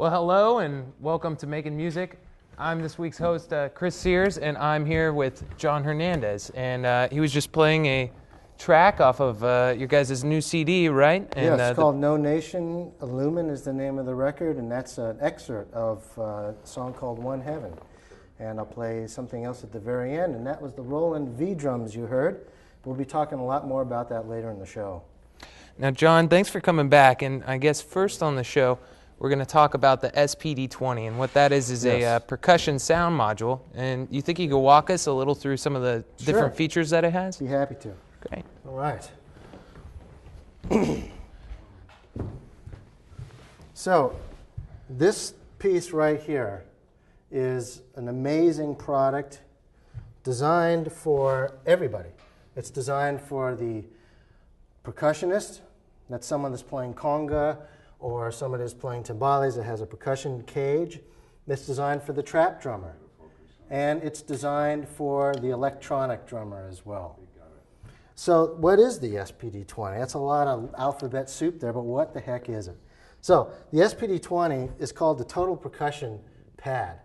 Well, hello and welcome to Making Music. I'm this week's host, Chris Sears, and I'm here with John Hernandez. And he was just playing a track off of your guys' new CD, right? And, yes, it's called No Nation Illumin is the name of the record, and that's an excerpt of a song called One Heaven. And I'll play something else at the very end, and that was the Roland V-Drums you heard. We'll be talking a lot more about that later in the show. Now, John, thanks for coming back. And I guess first on the show, we're going to talk about the SPD-20, and what that is a percussion sound module. And you think you could walk us a little through some of the different features that it has? Be happy to. Great. All right. So, this piece right here is an amazing product designed for everybody. It's designed for the percussionist, that's someone that's playing conga, or someone that's playing timbales that has a percussion cage. It's designed for the trap drummer. And it's designed for the electronic drummer as well. So what is the SPD-20? That's a lot of alphabet soup there, but what the heck is it? So the SPD-20 is called the Total Percussion Pad.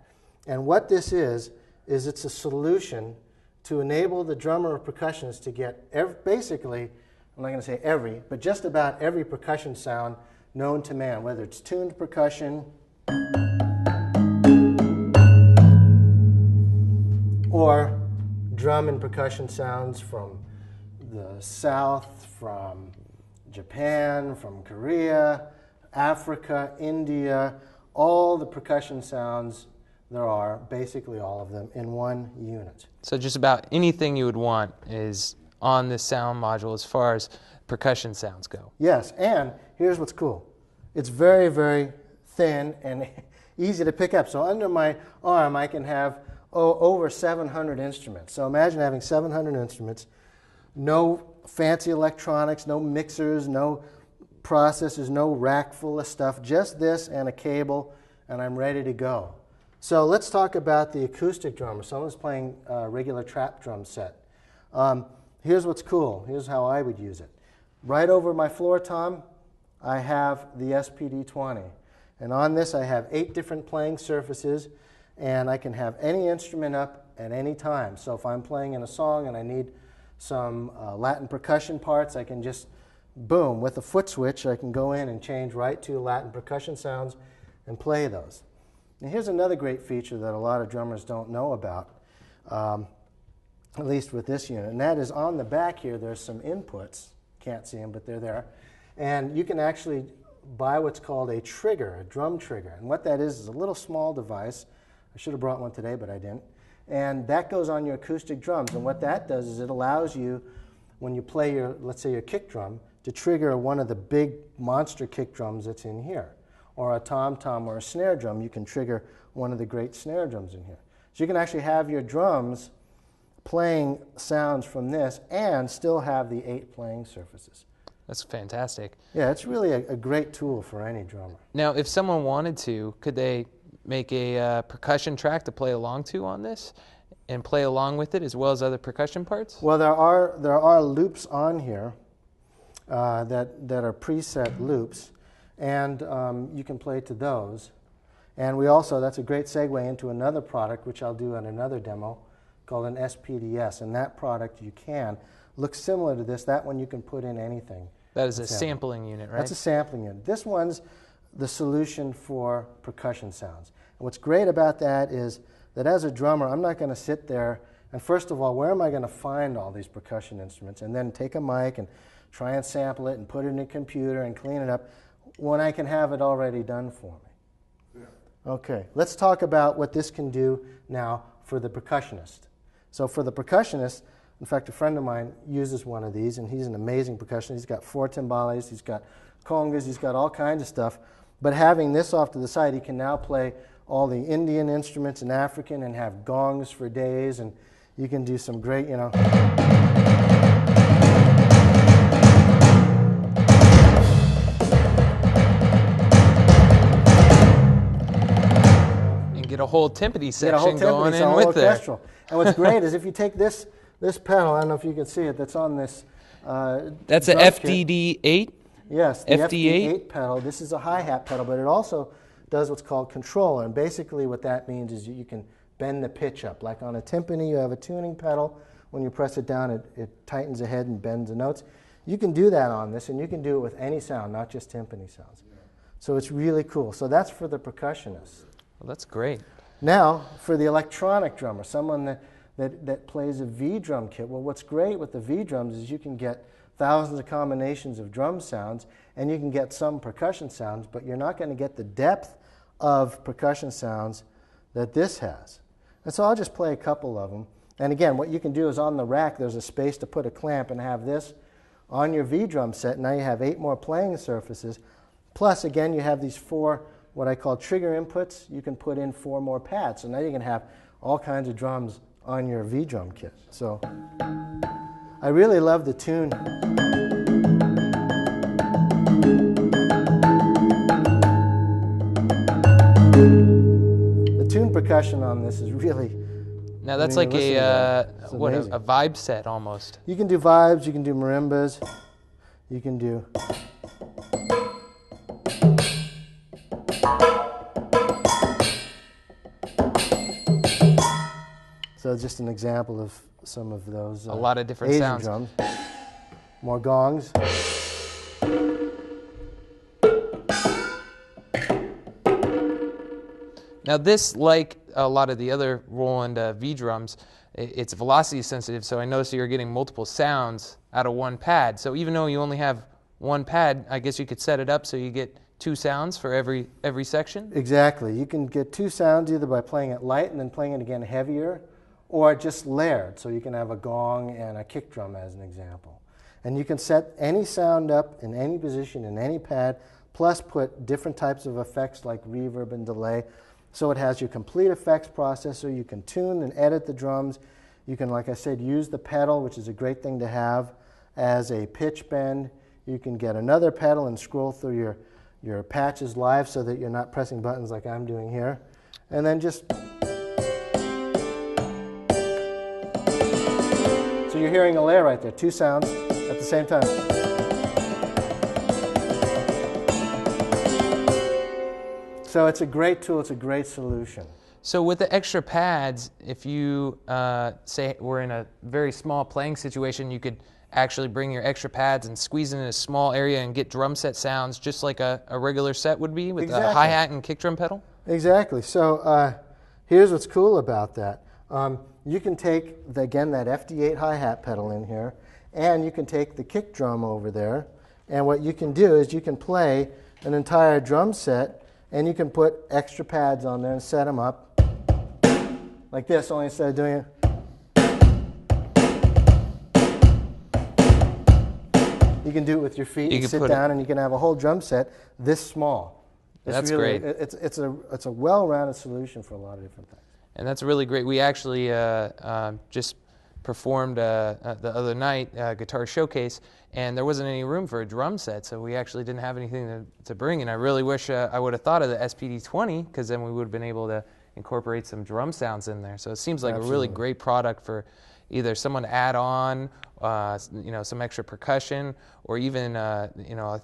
And what this is it's a solution to enable the drummer or percussionist to get basically, I'm not going to say every, but just about every percussion sound known to man, whether it's tuned percussion or drum and percussion sounds from the South, from Japan, from Korea, Africa, India, all the percussion sounds there are, basically all of them, in one unit. So just about anything you would want is on this sound module as far as percussion sounds go. Yes, and here's what's cool. It's very, very thin and easy to pick up. So under my arm, I can have over 700 instruments. So imagine having 700 instruments, no fancy electronics, no mixers, no processors, no rack full of stuff, just this and a cable, and I'm ready to go. So let's talk about the acoustic drummer. Someone's playing a regular trap drum set. Here's what's cool. Here's how I would use it. Right over my floor tom, I have the SPD-20. And on this I have 8 different playing surfaces, and I can have any instrument up at any time. So if I'm playing in a song and I need some Latin percussion parts, I can just, boom, with a foot switch, I can go in and change right to Latin percussion sounds and play those. Now here's another great feature that a lot of drummers don't know about, at least with this unit, and that is on the back here there's some inputs. Can't see them, but they're there. And you can actually buy what's called a trigger, a drum trigger. And what that is a little small device. I should have brought one today, but I didn't. And that goes on your acoustic drums. And what that does is it allows you, when you play your, let's say your kick drum, to trigger one of the big monster kick drums that's in here. Or a tom-tom or a snare drum, you can trigger one of the great snare drums in here. So you can actually have your drums playing sounds from this and still have the 8 playing surfaces. That's fantastic. Yeah, it's really a great tool for any drummer. Now, if someone wanted to, could they make a percussion track to play along to on this and play along with it as well as other percussion parts? Well, there are loops on here that are preset loops, and you can play to those. And we also, that's a great segue into another product, which I'll do in another demo, called an SPDS. And that product you can look similar to this. That one you can put in anything. That is a sampling unit, right? That's a sampling unit. This one's the solution for percussion sounds. And what's great about that is that as a drummer, I'm not going to sit there and first of all, where am I going to find all these percussion instruments and then take a mic and try and sample it and put it in a computer and clean it up when I can have it already done for me? Yeah. Okay, let's talk about what this can do now for the percussionist. So for the percussionist, in fact, a friend of mine uses one of these, and he's an amazing percussionist. He's got 4 timbales, he's got congas, he's got all kinds of stuff. But having this off to the side, he can now play all the Indian instruments and African and have gongs for days, and you can do some great, you know. Get a whole timpani section going in with orchestral. And what's great is if you take this pedal, I don't know if you can see it, that's on this that's a FDD8? Yes, the FD8 pedal. This is a hi-hat pedal, but it also does what's called controller. And basically what that means is you can bend the pitch up. Like on a timpani, you have a tuning pedal. When you press it down, it tightens the head and bends the notes. You can do that on this, and you can do it with any sound, not just timpani sounds. So it's really cool. So that's for the percussionist. Well, that's great. Now, for the electronic drummer, someone that plays a V-drum kit, well, what's great with the V-drums is you can get thousands of combinations of drum sounds, and you can get some percussion sounds, but you're not going to get the depth of percussion sounds that this has. And so I'll just play a couple of them. And again, what you can do is on the rack, there's a space to put a clamp and have this on your V-drum set. Now you have 8 more playing surfaces. Plus, again, you have these 4, what I call trigger inputs. You can put in 4 more pads. So now you can have all kinds of drums on your V-drum kit. So I really love the tune. The tune percussion on this is really... Now that's like a vibe set almost. You can do vibes, you can do marimbas, you can do... So just an example of some of those a lot of different Asian sounds. drums. More gongs. Now this, like a lot of the other Roland V-drums, it's velocity sensitive, so I noticed you're getting multiple sounds out of one pad. So even though you only have one pad, I guess you could set it up so you get 2 sounds for every section? Exactly. You can get 2 sounds either by playing it light and then playing it again heavier, or just layered. So you can have a gong and a kick drum as an example. And you can set any sound up in any position in any pad, plus put different types of effects like reverb and delay. So it has your complete effects processor. You can tune and edit the drums. You can, like I said, use the pedal, which is a great thing to have, as a pitch bend. You can get another pedal and scroll through your patches live so that you're not pressing buttons like I'm doing here. And then just... So you're hearing a layer right there, 2 sounds at the same time. So it's a great tool, it's a great solution. So with the extra pads, if you say we're in a very small playing situation, you could actually bring your extra pads and squeeze in a small area and get drum set sounds just like a regular set would be with Exactly. a hi-hat and kick drum pedal? Exactly. So here's what's cool about that. You can take, again, that FD8 hi-hat pedal in here, and you can take the kick drum over there, and what you can do is you can play an entire drum set, and you can put extra pads on there and set them up like this, only instead of doing it. You can do it with your feet and sit down, and you can have a whole drum set this small. That's great. It's a well-rounded solution for a lot of different things. And that's really great. We actually just performed the other night a guitar showcase, and there wasn't any room for a drum set, so we actually didn't have anything to bring. And I really wish I would have thought of the SPD-20, because then we would have been able to incorporate some drum sounds in there. So it seems like Absolutely. a really great product for either someone to add on, some extra percussion, or even, I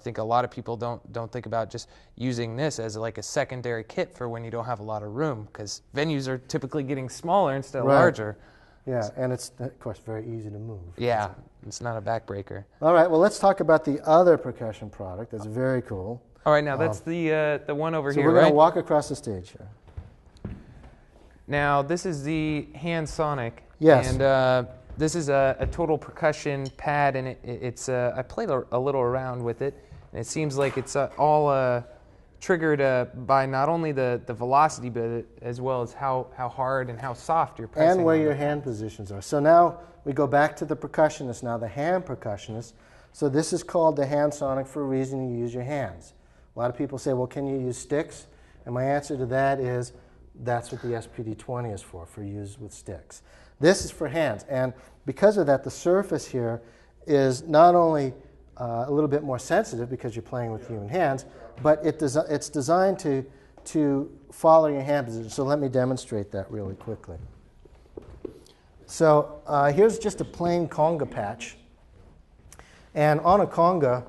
think a lot of people don't think about just using this as like a secondary kit for when you don't have a lot of room, because venues are typically getting smaller instead of larger. Yeah, and it's, of course, very easy to move. Yeah, it's not a backbreaker. All right, well, let's talk about the other percussion product that's very cool. All right, now that's the one over So here, we're going right? to walk across the stage here. Now, this is the HandSonic. Yes. And this is a total percussion pad, and it's I played a little around with it, and it seems like it's all triggered by not only the velocity, but as well as how hard and how soft you're pressing. And where on your it. hand positions are. So now we go back to the percussionist, now the hand percussionist. So this is called the HandSonic for a reason. You use your hands. A lot of people say, well, can you use sticks? And my answer to that is, that's what the SPD-20 is for use with sticks. This is for hands, and because of that, the surface here is not only a little bit more sensitive because you're playing with human hands, but it's designed to follow your hand position. So let me demonstrate that really quickly. So here's just a plain conga patch, and on a conga,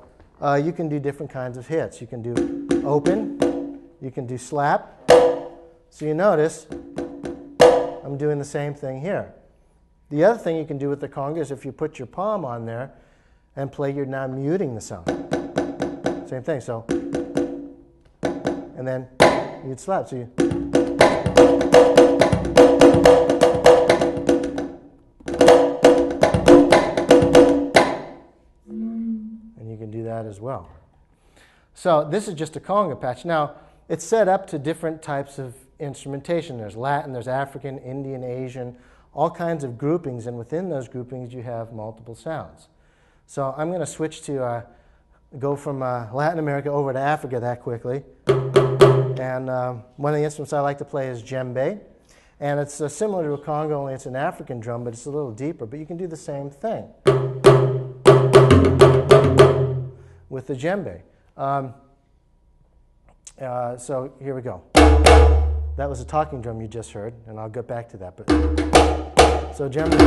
you can do different kinds of hits. You can do open, you can do slap. So you notice I'm doing the same thing here. The other thing you can do with the conga is if you put your palm on there and play, you're now muting the sound. Same thing, so, and then you'd slap, so you, and you can do that as well. So this is just a conga patch. Now, it's set up to different types of instrumentation. There's Latin, there's African, Indian, Asian, all kinds of groupings, and within those groupings you have multiple sounds. So I'm going to switch to go from Latin America over to Africa that quickly. And one of the instruments I like to play is djembe. And it's similar to a conga, only it's an African drum, but it's a little deeper. But you can do the same thing with the djembe. So here we go. That was a talking drum you just heard, and I'll get back to that. But so djembe.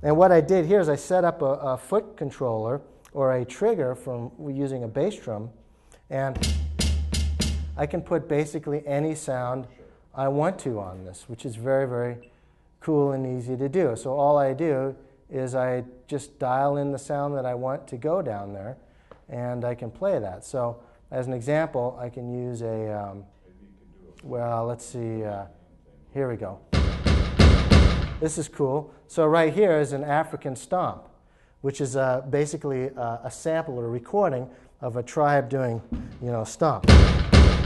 And what I did here is I set up a foot controller or a trigger from using a bass drum, and I can put basically any sound I want to on this, which is very, very cool and easy to do. So all I do is I just dial in the sound that I want to go down there, and I can play that. So as an example, I can use a, well, let's see, here we go. This is cool. So right here is an African stomp, which is basically a sample or a recording of a tribe doing, you know, stomp.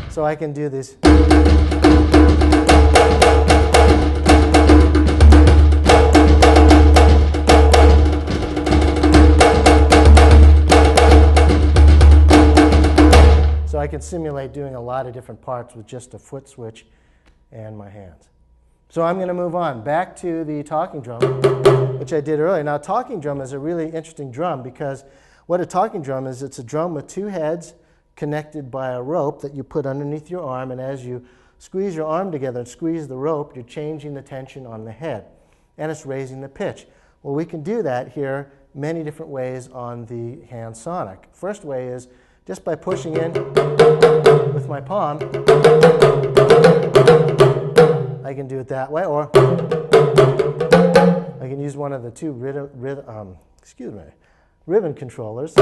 So I can do this. So I can simulate doing a lot of different parts with just a foot switch and my hands. So I'm going to move on back to the talking drum, which I did earlier. Now, a talking drum is a really interesting drum because what a talking drum is, it's a drum with two heads connected by a rope that you put underneath your arm, and as you squeeze your arm together and squeeze the rope, you're changing the tension on the head, and it's raising the pitch. Well, we can do that here many different ways on the HandSonic. First way is just by pushing in with my palm. I can do it that way, or I can use one of the two ribbon controllers,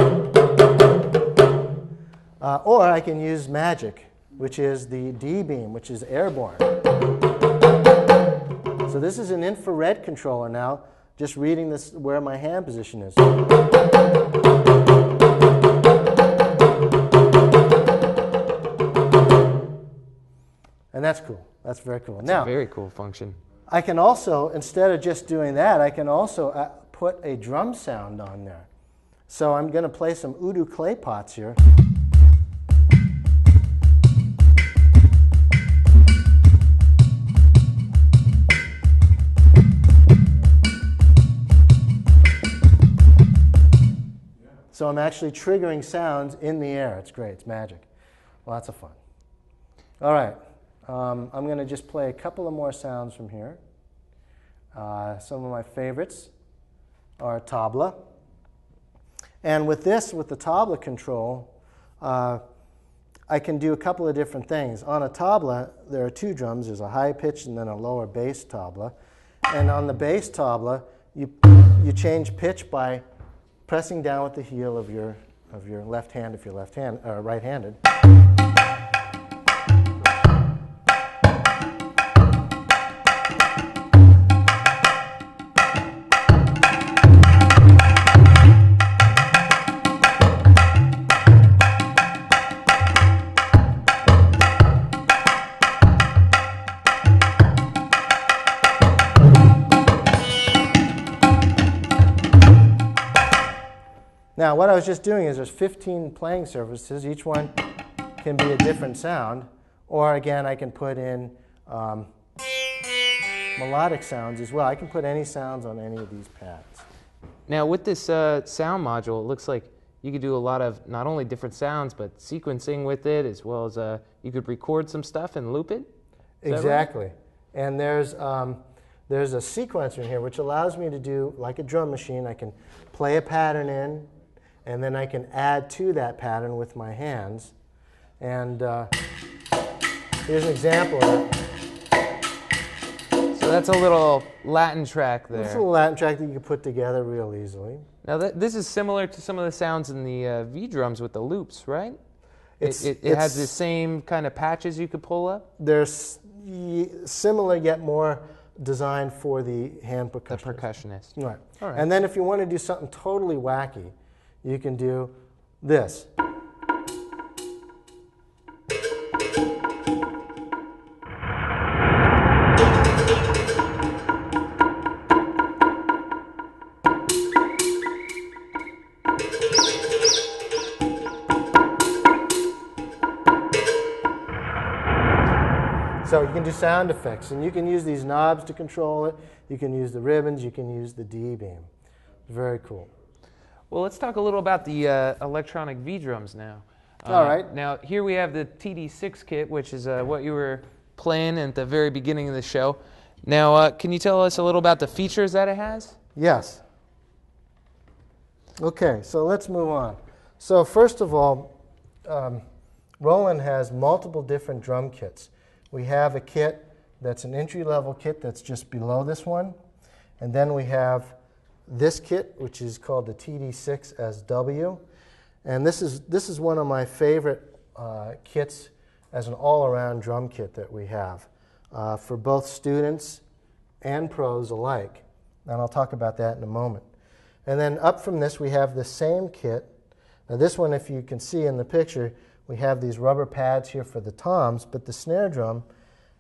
or I can use Magic, which is the D-beam, which is airborne. So this is an infrared controller now, just reading this where my hand position is. And that's cool. That's very cool. That's now, a very cool function. I can also, instead of just doing that, I can also put a drum sound on there. So I'm going to play some Udu clay pots here. So I'm actually triggering sounds in the air. It's great. It's magic. Lots of fun. All right. I'm going to just play a couple of more sounds from here. Some of my favorites are tabla. And with this, with the tabla control, I can do a couple of different things. On a tabla, there are two drums. There's a high pitch and then a lower bass tabla. And on the bass tabla, you change pitch by pressing down with the heel of your left hand if you're right-handed. Now, what I was just doing is there's 15 playing surfaces. Each one can be a different sound. Or, again, I can put in melodic sounds as well. I can put any sounds on any of these pads. Now, with this sound module, it looks like you could do a lot of not only different sounds, but sequencing with it, as well as you could record some stuff and loop it? Exactly. Right? And there's a sequencer in here which allows me to do, like a drum machine, I can play a pattern in, and then I can add to that pattern with my hands. And here's an example of that. So that's a little Latin track there. It's a little Latin track that you can put together real easily. Now this is similar to some of the sounds in the V-drums with the loops, right? It has the same kind of patches you could pull up? They're similar yet more designed for the hand percussionist. The percussionist. Right. All right. And then if you want to do something totally wacky, you can do this. So you can do sound effects, and you can use these knobs to control it. You can use the ribbons. You can use the D-beam. Very cool. Well, let's talk a little about the electronic V-drums now. All right. Now, here we have the TD6 kit, which is what you were playing at the very beginning of the show. Now, can you tell us a little about the features that it has? Yes. Okay, so let's move on. So first of all, Roland has multiple different drum kits. We have a kit that's an entry-level kit that's just below this one. And then we have this kit, which is called the TD6SW. And this is one of my favorite kits as an all-around drum kit that we have for both students and pros alike. And I'll talk about that in a moment. And then up from this, we have the same kit. Now this one, if you can see in the picture, we have these rubber pads here for the toms, but the snare drum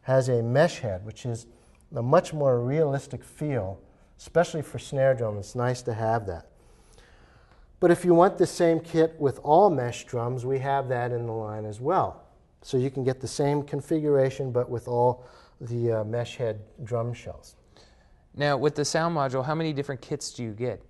has a mesh head, which is a much more realistic feel, especially for snare drum. It's nice to have that. But if you want the same kit with all mesh drums, we have that in the line as well. So you can get the same configuration, but with all the mesh head drum shells. Now, with the sound module, how many different kits do you get?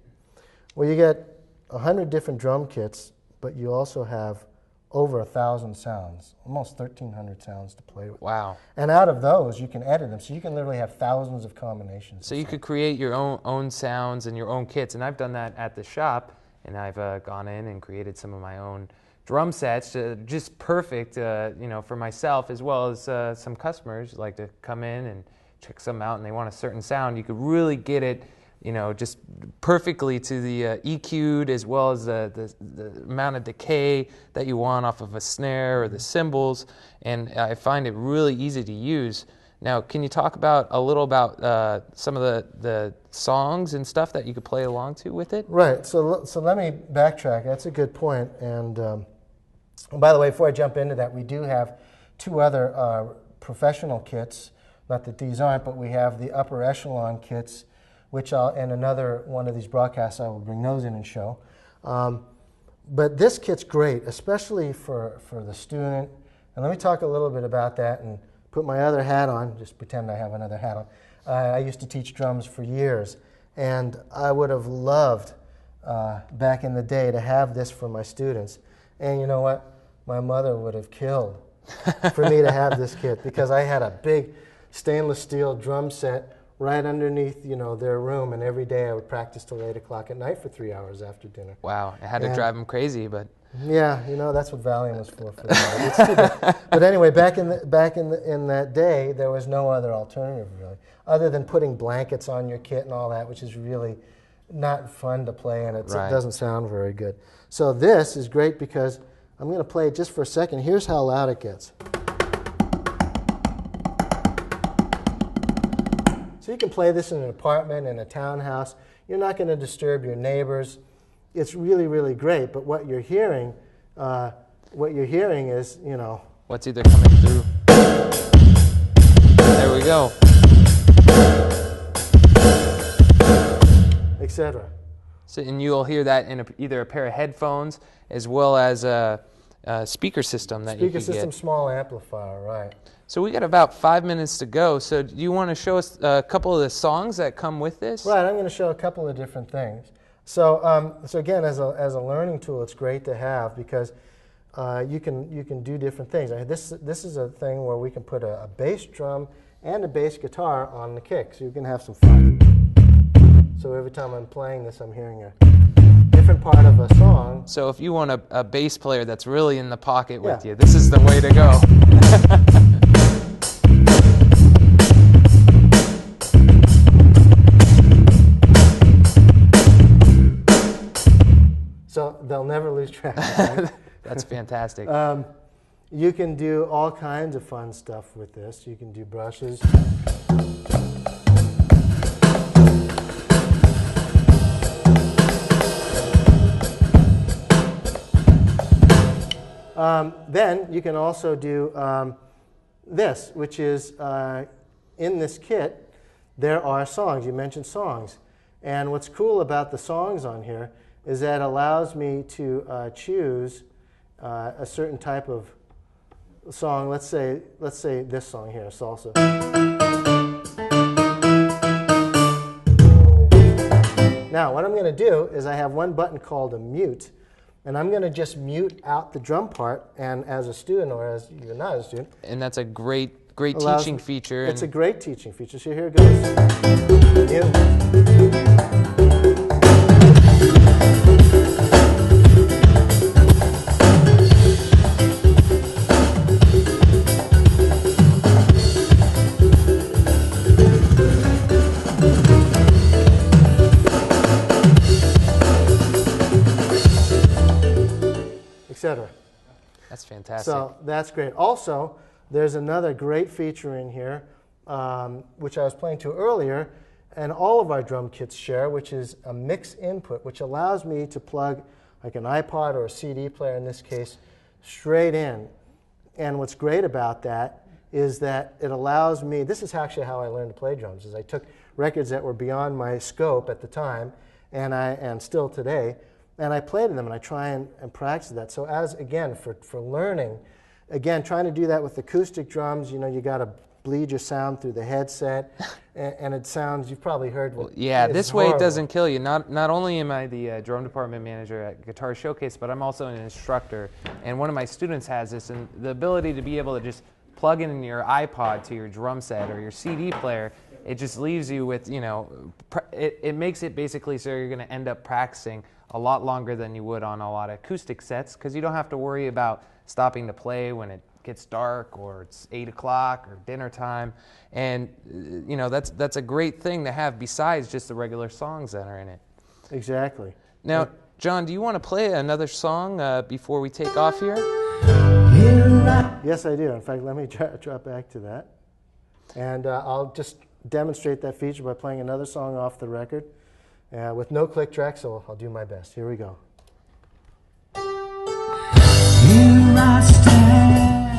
Well, you get 100 different drum kits, but you also have over 1,000 sounds, almost 1,300 sounds to play with. Wow. And out of those, you can edit them, so you can literally have thousands of combinations. So you could create your own sounds and your own kits, and I've done that at the shop, and I've gone in and created some of my own drum sets, just perfect, you know, for myself as well as some customers like to come in and check some out, and they want a certain sound. You could really get it, you know, just perfectly to the EQ'd as well as the amount of decay that you want off of a snare or the cymbals, and I find it really easy to use. Now, can you talk about a little about some of the songs and stuff that you could play along to with it? Right. So let me backtrack. That's a good point. And by the way, before I jump into that, we do have two other professional kits. Not that these aren't, but we have the upper echelon kits, which in another one of these broadcasts I will bring those in and show. But this kit's great, especially for the student. And let me talk a little bit about that and put my other hat on, just pretend I have another hat on. I used to teach drums for years, and I would have loved back in the day to have this for my students. And you know what? My mother would have killed for me to have this kit, because I had a big stainless steel drum set right underneath, you know, their room, and every day I would practice till 8 o'clock at night for 3 hours after dinner. Wow, it had to drive them crazy, but yeah, you know, that's what Valium was for it's too bad. But anyway, back in that day, there was no other alternative really, other than putting blankets on your kit and all that, which is really not fun to play, and it doesn't sound very good. So this is great because I'm going to play it just for a second. Here's how loud it gets. So you can play this in an apartment, in a townhouse. You're not going to disturb your neighbors. It's really, really great. But what you're hearing is, you know, what's either coming through. There we go. Etc. So, and you'll hear that in either a pair of headphones as well as a speaker system that you can get. Speaker system, small amplifier, right. So we got about 5 minutes to go. So do you want to show us a couple of the songs that come with this? Right, I'm going to show a couple of different things. So, so again, as a learning tool, it's great to have because you can do different things. This is a thing where we can put a bass drum and a bass guitar on the kick, so you can have some fun. So every time I'm playing this, I'm hearing a different different part of a song. So if you want a bass player that's really in the pocket with you, this is the way to go. So they'll never lose track. Right? That's fantastic. You can do all kinds of fun stuff with this. You can do brushes. Then you can also do this, which is in this kit, there are songs. You mentioned songs. And what's cool about the songs on here is that it allows me to choose a certain type of song. Let's say this song here, salsa. Now, what I'm going to do is I have one button called a mute, and I'm going to just mute out the drum part. And as a student, or as you're not a student, and that's a great teaching feature. It's a great teaching feature. So here it goes. Mute. Etc. That's fantastic. So that's great. Also, there's another great feature in here, which I was playing to earlier, and all of our drum kits share, which is a mix input, which allows me to plug like an iPod or a CD player in this case straight in. And what's great about that is that it allows me, this is actually how I learned to play drums, is I took records that were beyond my scope at the time, and still today, and I played them, and I try and practice that. So as, again, for learning, again, trying to do that with acoustic drums, you know, you got to bleed your sound through the headset, and it sounds, you've probably heard. Well, yeah, this way it doesn't kill you. Not only am I the drum department manager at Guitar Showcase, but I'm also an instructor, and one of my students has this, and the ability to be able to just plug in your iPod to your drum set or your CD player, it just leaves you with, you know, it makes it basically so you're going to end up practicing a lot longer than you would on a lot of acoustic sets, because you don't have to worry about stopping to play when it gets dark or it's 8 o'clock or dinner time. And you know, that's a great thing to have besides just the regular songs that are in it. Exactly. Now, John, do you want to play another song before we take off here? Yes, I do. In fact, let me drop back to that. And I'll just demonstrate that feature by playing another song off the record with no click track, so I'll do my best. Here we go. Here I stand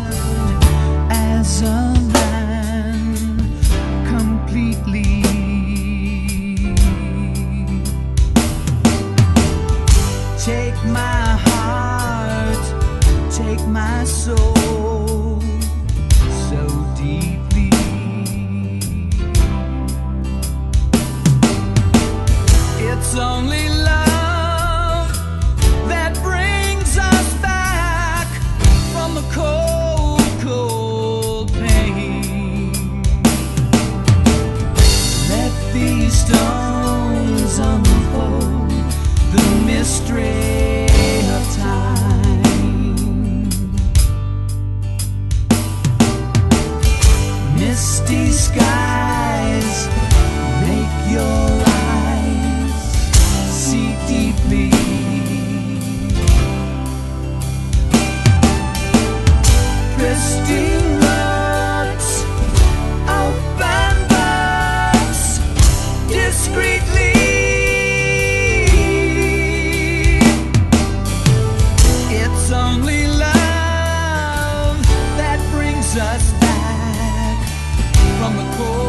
as a man completely. Take my heart, take my soul so deeply. It's only love that brings us back from the cold, cold pain. Let these stones unfold the mystery of time. Misty skies make your see deeply. Pristine rocks, open box, discreetly. It's only love that brings us back from the cold.